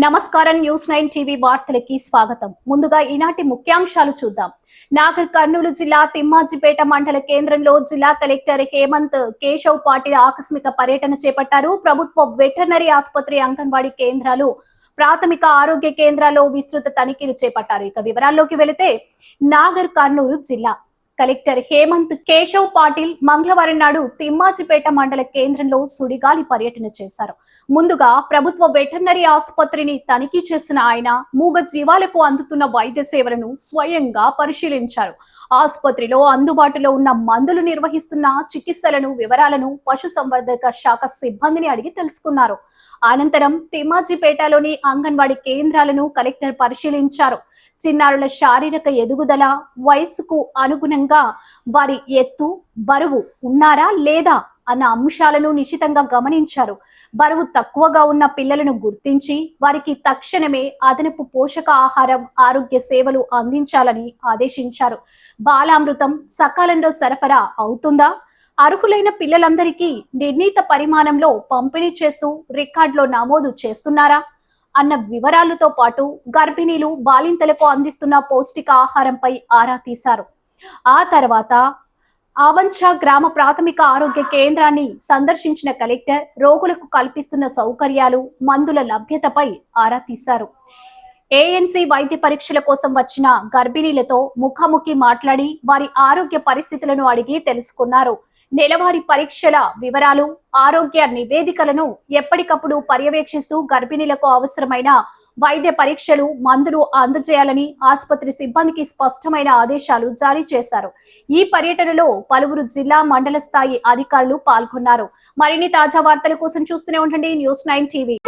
నమస్కారం news 9 TV వార్తలకి స్వాగతం. ముందుగా ఈనాటి ముఖ్యాంశాలు చూద్దాం. నాగర్ కర్నూలు జిల్లా తిమ్మాజిపేట మండల కేంద్రంలో జిల్లా కలెక్టర్ హేమంత్ కేశవ్ పాటిల్ ఆకస్మిక పర్యటన చేపట్టారు. ప్రభుత్వ వెటర్నరీ ఆసుపత్రి, అంగన్వాడీ కేంద్రాలు, ప్రాథమిక ఆరోగ్య కేంద్రాల్లో విస్తృత తనిఖీలు చేపట్టారు. ఇక వివరాల్లోకి వెళితే నాగర్ కర్నూలు జిల్లా కలెక్టర్ హేమంత్ కేశవ్ పాటిల్ మంగళవారం నాడు తిమ్మాజిపేట మండల కేంద్రంలో సుడిగాలి పర్యటన చేశారు. ముందుగా ప్రభుత్వ వెటర్నరీ ఆసుపత్రిని తనిఖీ చేసిన ఆయన మూగ జీవాలకు అందుతున్న వైద్య సేవలను స్వయంగా పరిశీలించారు. ఆసుపత్రిలో అందుబాటులో ఉన్న మందులు, నిర్వహిస్తున్న చికిత్సలను వివరాలను పశుసంవర్ధక శాఖ సిబ్బందిని అడిగి తెలుసుకున్నారు. అనంతరం తిమ్మాజిపేటలోని అంగన్వాడీ కేంద్రాలను కలెక్టర్ పరిశీలించారు. చిన్నారుల శారీరక ఎదుగుదల, వయసుకు అనుగుణంగా వారి ఎత్తు, బరువు ఉన్నారా లేదా అన్న అంశాలను నిశితంగా గమనించారు. బరువు తక్కువగా ఉన్న పిల్లలను గుర్తించి వారికి తక్షణమే అదనపు పోషక ఆహారం, ఆరోగ్య సేవలు అందించాలని ఆదేశించారు. బాలామృతం సకాలంలో సరఫరా అవుతుందా, అర్హులైన పిల్లలందరికీ నిర్ణీత పరిమాణంలో పంపిణీ చేస్తూ రికార్డులో నమోదు చేస్తున్నారా అన్న వివరాలతో పాటు గర్భిణీలు, బాలింతలకు అందిస్తున్న పౌష్టిక ఆహారంపై ఆరా తీశారు. ఆ తర్వాత ఆవంచ గ్రామ ప్రాథమిక ఆరోగ్య కేంద్రాన్ని సందర్శించిన కలెక్టర్ రోగులకు కల్పిస్తున్న సౌకర్యాలు, మందుల లభ్యతపై ఆరా తీశారు. ఏఎన్సీ వైద్య పరీక్షల కోసం వచ్చిన గర్భిణీలతో ముఖాముఖి మాట్లాడి వారి ఆరోగ్య పరిస్థితులను అడిగి తెలుసుకున్నారు. నెలవారీ పరీక్షల వివరాలు, ఆరోగ్య నివేదికలను ఎప్పటికప్పుడు పర్యవేక్షిస్తూ గర్భిణీలకు అవసరమైన వైద్య పరీక్షలు, మందులు అందజేయాలని ఆసుపత్రి సిబ్బందికి స్పష్టమైన ఆదేశాలు జారీ చేశారు. ఈ పర్యటనలో పలువురు జిల్లా, మండల స్థాయి అధికారులు పాల్గొన్నారు. మరిన్ని తాజా వార్తల కోసం చూస్తూనే ఉండండి న్యూస్ 9 టీవీ.